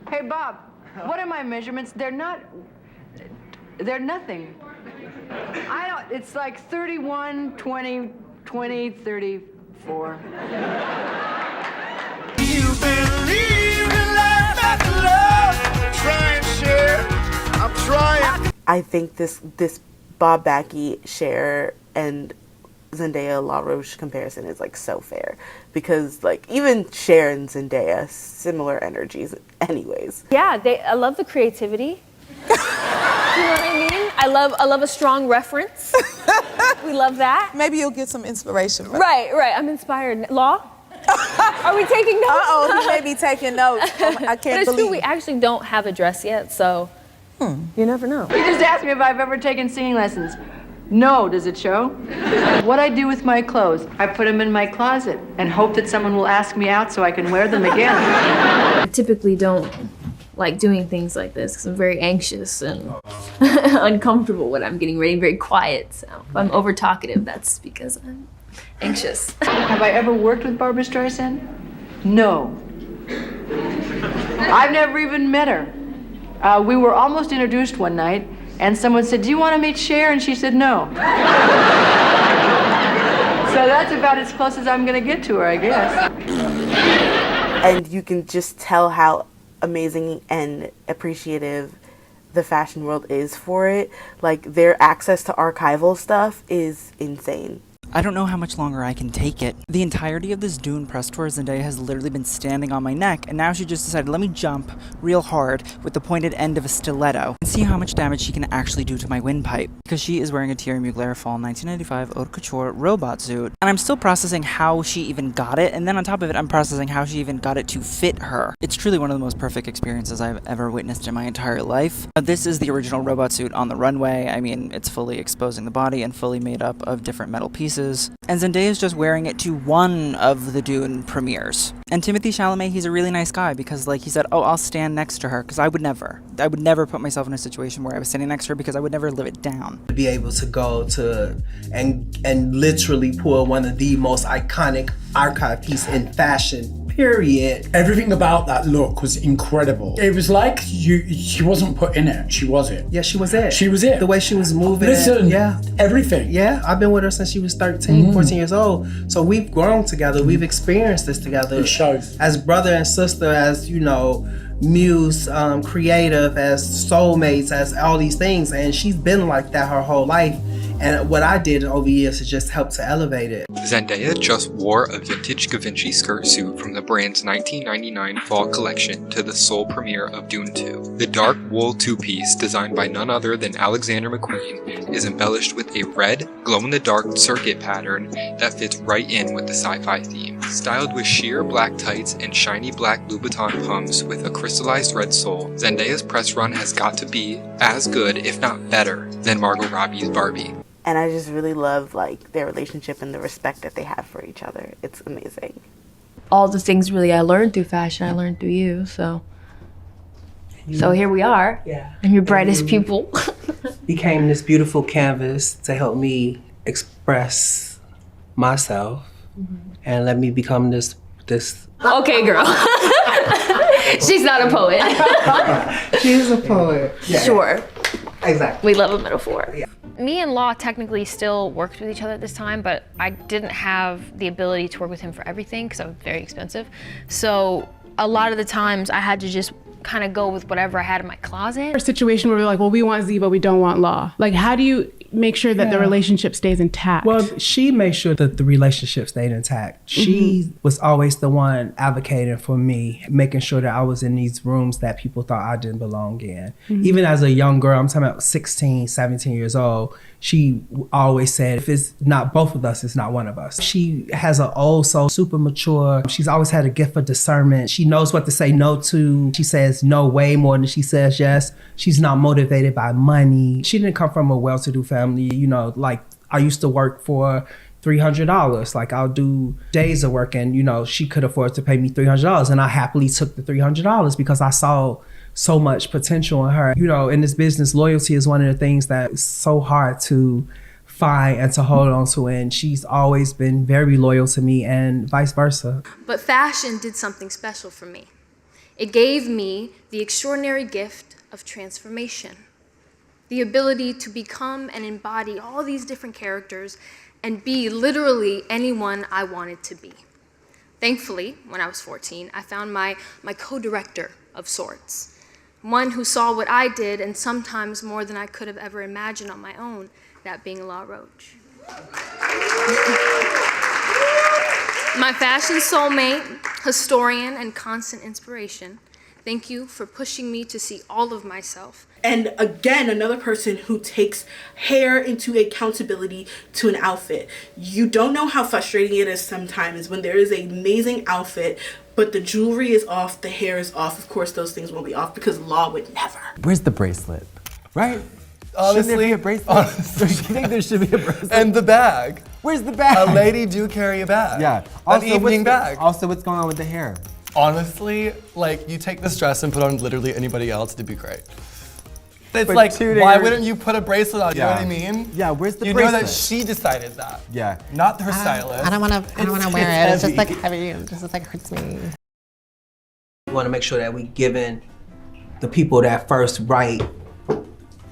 Hey, Bob, what are my measurements? They're nothing. It's like 31, 20, 20, 34. You believe in life after love. Try and share. I'm trying. I think this Bob Mackie, Cher, and Zendaya La Roche comparison is like so fair because like even Cher and Zendaya, similar energies anyways. Yeah, I love the creativity. You know what I mean? I love a strong reference. We love that. Maybe you'll get some inspiration. Right. I'm inspired. Law? Are we taking notes? Uh-oh, he may be taking notes. I can't but it's believe. true, we actually don't have a dress yet, so you never know. You just asked me if I've ever taken singing lessons. No, does it show? What I do with my clothes, I put them in my closet and hope that someone will ask me out so I can wear them again. I typically don't like doing things like this because I'm very anxious and uncomfortable when I'm getting ready, very quiet. So if I'm over talkative, that's because I'm anxious. Have I ever worked with Barbra Streisand? No. I've never even met her. We were almost introduced one night, and someone said, "Do you want to meet Cher?" And she said, "No." So that's about as close as I'm going to get to her, I guess. And you can just tell how amazing and appreciative the fashion world is for it. Like, their access to archival stuff is insane. I don't know how much longer I can take it. The entirety of this Dune press tour, Zendaya has literally been standing on my neck, and now she just decided, let me jump real hard with the pointed end of a stiletto and see how much damage she can actually do to my windpipe. Because she is wearing a Thierry Mugler Fall 1995 Haute Couture robot suit, and I'm still processing how she even got it, and then on top of it, I'm processing how she even got it to fit her. It's truly one of the most perfect experiences I've ever witnessed in my entire life. This is the original robot suit on the runway. I mean, it's fully exposing the body and fully made up of different metal pieces. And Zendaya is just wearing it to one of the Dune premieres. And Timothée Chalamet, he's a really nice guy because, like, he said, oh, I'll stand next to her, because I would never put myself in a situation where I was standing next to her because I would never live it down. To be able to go to and literally pull one of the most iconic archive piece in fashion, period. Everything about that look was incredible. It was like she wasn't put in it, she was it. Yeah, she was it. She was it. The way she was moving. Listen, yeah. Everything. Yeah, I've been with her since she was 13, 14 years old. So we've grown together, we've experienced this together. It shows. As brother and sister, as, you know, Muse, creative, as soulmates, as all these things. And she's been like that her whole life. And what I did over the years is just help to elevate it. Zendaya just wore a vintage Givenchy skirt suit from the brand's 1999 fall collection to the sole premiere of Dune 2. The dark wool two-piece, designed by none other than Alexander McQueen, is embellished with a red, glow-in-the-dark circuit pattern that fits right in with the sci-fi theme. Styled with sheer black tights and shiny black Louboutin pumps with a crystallized red sole, Zendaya's press run has got to be as good, if not better, than Margot Robbie's Barbie. And I just really love, like, their relationship and the respect that they have for each other. It's amazing. All the things really I learned through fashion, I learned through you, so here we are. Yeah. I'm your brightest pupil. Became this beautiful canvas to help me express myself and let me become this. Okay, girl. She's not a poet. She's a poet. Yeah. Sure. Exactly. We love a metaphor. Yeah. Me and Law technically still worked with each other at this time, but I didn't have the ability to work with him for everything because I was very expensive. So a lot of the times I had to just kind of go with whatever I had in my closet. A situation where we're like, well, we want Z, but we don't want Law. Like, how do you make sure that the relationship stays intact? Well, she made sure that the relationship stayed intact. She was always the one advocating for me, making sure that I was in these rooms that people thought I didn't belong in. Even as a young girl, I'm talking about 16, 17 years old, she always said, if it's not both of us, it's not one of us. She has an old soul, super mature. She's always had a gift for discernment. She knows what to say no to. She says no way more than she says yes. She's not motivated by money. She didn't come from a well-to-do family. You know, like, I used to work for $300. Like, I'll do days of work and, you know, she could afford to pay me $300. And I happily took the $300 because I saw so much potential in her. You know, in this business, loyalty is one of the things that's so hard to find and to hold on to. And she's always been very loyal to me and vice versa. But fashion did something special for me. It gave me the extraordinary gift of transformation. The ability to become and embody all these different characters and be literally anyone I wanted to be. Thankfully, when I was 14, I found my co-director of sorts. One who saw what I did and sometimes more than I could have ever imagined on my own, that being La Roche. My fashion soulmate, historian, and constant inspiration, thank you for pushing me to see all of myself. And again, another person who takes hair into accountability to an outfit. You don't know how frustrating it is sometimes when there is an amazing outfit, but the jewelry is off, the hair is off. Of course, those things won't be off because Law would never. Where's the bracelet? Right? Honestly, a bracelet? Honestly, you think there should be a bracelet? And the bag. Where's the bag? A lady do carry a bag. Yeah. An evening bag. Also, what's going on with the hair? Honestly, like, you take this dress and put on literally anybody else, it'd be great. It's But like, two why days- wouldn't you put a bracelet on? You know Yeah. what I mean? Yeah, where's the you bracelet? know that she decided that. Yeah. Not her stylist. I don't want to wear it. It's just like heavy. It just like hurts me. We want to make sure that we giving the people that first right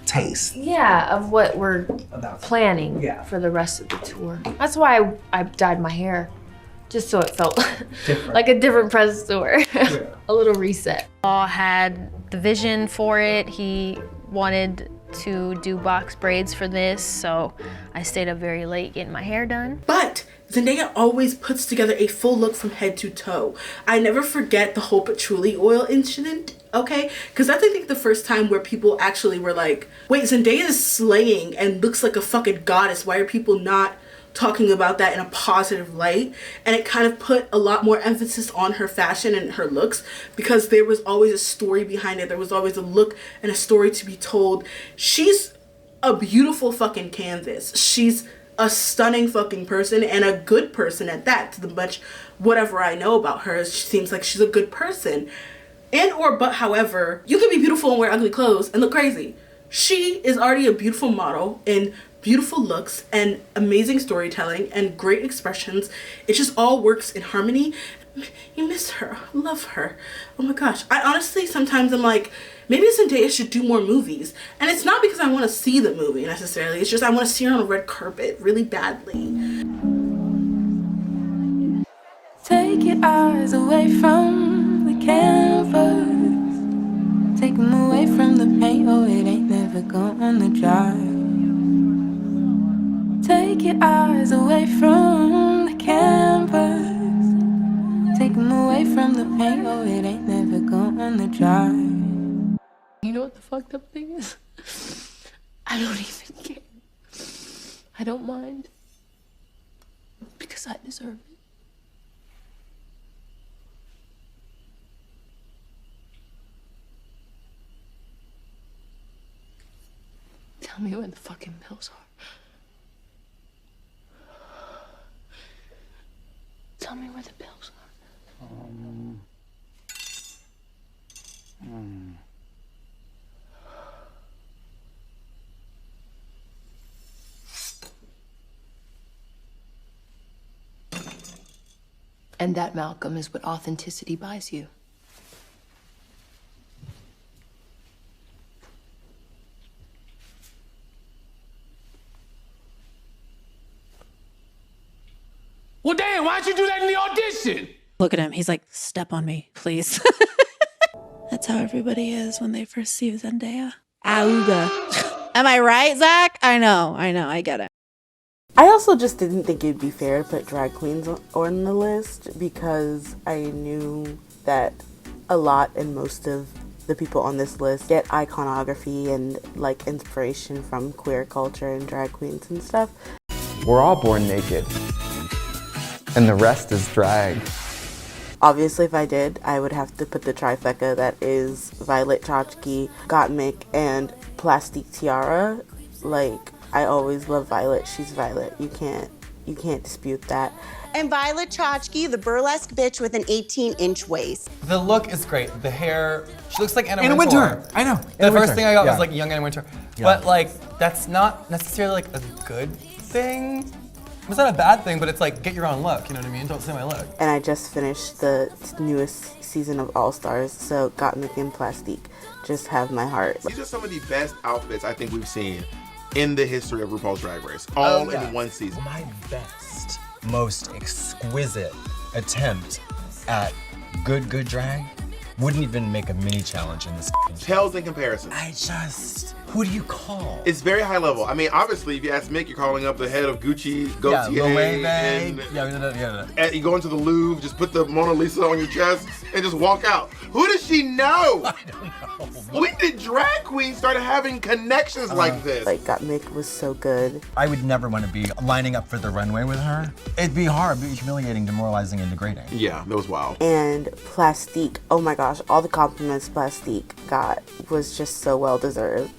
taste. Yeah, of what we're planning for the rest of the tour. That's why I dyed my hair, just so it felt like a different press tour, a little reset. Paul had the vision for it. He wanted to do box braids for this, so I stayed up very late getting my hair done. But Zendaya always puts together a full look from head to toe. I never forget the whole patchouli oil incident, okay? Because that's, I think, the first time where people actually were like, wait, Zendaya is slaying and looks like a fucking goddess. Why are people not talking about that in a positive light? And it kind of put a lot more emphasis on her fashion and her looks, because there was always a story behind it. There was always a look and a story to be told. She's a beautiful fucking canvas. She's a stunning fucking person, and a good person at that. To the much whatever I know about her, she seems like she's a good person. But however, you can be beautiful and wear ugly clothes and look crazy. She is already a beautiful model in beautiful looks and amazing storytelling and great expressions. It just all works in harmony. You miss her, love her. Oh my gosh. I honestly, sometimes I'm like, maybe Zendaya should do more movies. And it's not because I want to see the movie necessarily. It's just I want to see her on a red carpet really badly. Take your eyes away from the canvas. Take them away from the paint. Oh, it ain't never gonna dry. Take your eyes away from the canvas. Take them away from the paint. Oh, it ain't never gonna dry. You know what the fucked up thing is? I don't even care. I don't mind. Because I deserve it. Tell me where the fucking pills are. Tell me where the pills are. And that, Malcolm, is what authenticity buys you. Well, damn, why'd you do that in the audition? Look at him. He's like, step on me, please. That's how everybody is when they first see Zendaya. Auga. Am I right, Zach? I know, I get it. I also just didn't think it'd be fair to put drag queens on the list, because I knew that a lot and most of the people on this list get iconography and like inspiration from queer culture and drag queens and stuff. We're all born naked. And the rest is drag. Obviously, if I did, I would have to put the trifecta that is Violet Chachki, Gotmik, and Plastique Tiara. Like, I always love Violet. She's Violet. You can't dispute that. And Violet Chachki, the burlesque bitch with an 18-inch waist. The look is great. The hair, she looks like Anna Anna Wintour. Wintour. I know. The Anna first Wintour. thing I got Yeah. was like young Anna Wintour. Yeah. But like, that's not necessarily like a good thing. It's not a bad thing, but it's like, get your own look, you know what I mean? Don't say my look. And I just finished the newest season of All Stars, so Gotmik and Plastique just have my heart. These are some of the best outfits I think we've seen in the history of RuPaul's Drag Race, all in one season. My best, most exquisite attempt at good drag wouldn't even make a mini challenge in this. Pales in comparison. Who do you call? It's very high level. I mean, obviously, if you ask Mick, you're calling up the head of Gucci, Gaultier, and you go into the Louvre, just put the Mona Lisa on your chest, and just walk out. Who does she know? I don't know. When did drag queens start having connections like this? Like, Gotmik was so good. I would never want to be lining up for the runway with her. It'd be hard, it'd be humiliating, demoralizing, and degrading. Yeah, that was wild. And Plastique, oh my gosh, all the compliments Plastique got was just so well deserved.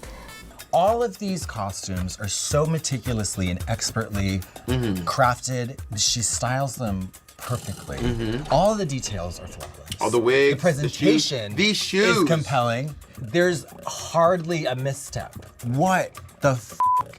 all of these costumes are so meticulously and expertly crafted. She styles them perfectly. All the details are flawless. All the wigs, the presentation, these shoes is compelling. There's hardly a misstep. What the f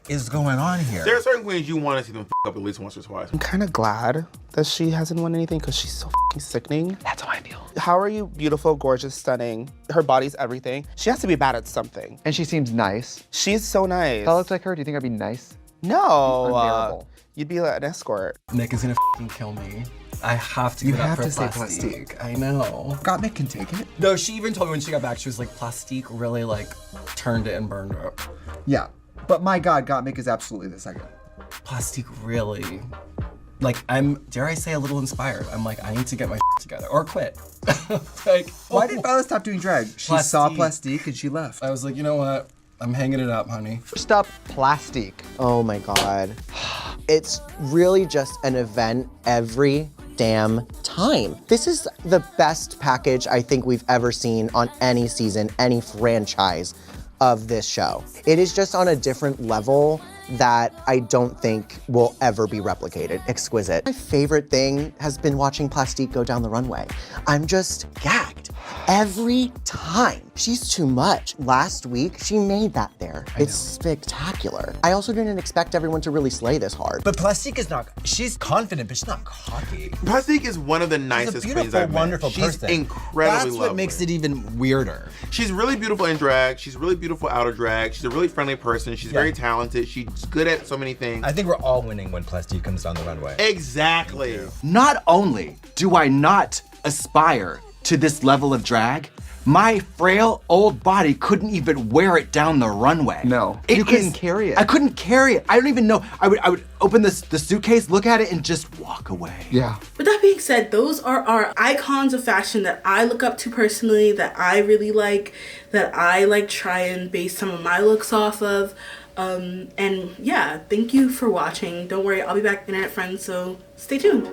is going on here? There are certain queens you want to see them f up at least once or twice. I'm kind of glad that she hasn't won anything because she's so f***ing sickening. That's how I feel. How are you beautiful, gorgeous, stunning? Her body's everything. She has to be bad at something. And she seems nice. She's so nice. If I looked like her, do you think I'd be nice? No. Unbearable. You'd be like an escort. Nick is gonna f***ing kill me. I have to You give it up have for to say Plastique. I know. Gotmik can take it. No, she even told me when she got back, she was like, Plastique really like turned it and burned it. Yeah, but my God, Gotmik is absolutely the second. Plastique really, like, I'm, dare I say, a little inspired. I'm like, I need to get my together or quit. Like, why did Violet stop doing drag? She saw Plastique and she left. I was like, you know what? I'm hanging it up, honey. First up, Plastique. Oh my God. It's really just an event every damn time. This is the best package I think we've ever seen on any season, any franchise of this show. It is just on a different level that I don't think will ever be replicated. Exquisite. My favorite thing has been watching Plastique go down the runway. I'm just gagged every time. She's too much. Last week, she made that there. It's spectacular. I also didn't expect everyone to really slay this hard. But Plastique is not, she's confident, but she's not cocky. Plastique is one of the nicest queens I've met. Wonderful She's person. incredibly That's lovely. what makes it even weirder. She's really beautiful in drag. She's really beautiful out of drag. She's a really friendly person. She's very talented. She's good at so many things. I think we're all winning when Plastique comes down the runway. Exactly. Not only do I not aspire to this level of drag, my frail old body couldn't even wear it down the runway. No, you couldn't carry it. I couldn't carry it. I don't even know. I would open the suitcase, look at it, and just walk away. Yeah. With that being said, those are our icons of fashion that I look up to personally, that I really like, that I like try and base some of my looks off of. And yeah, thank you for watching. Don't worry, I'll be back, internet friends, so stay tuned.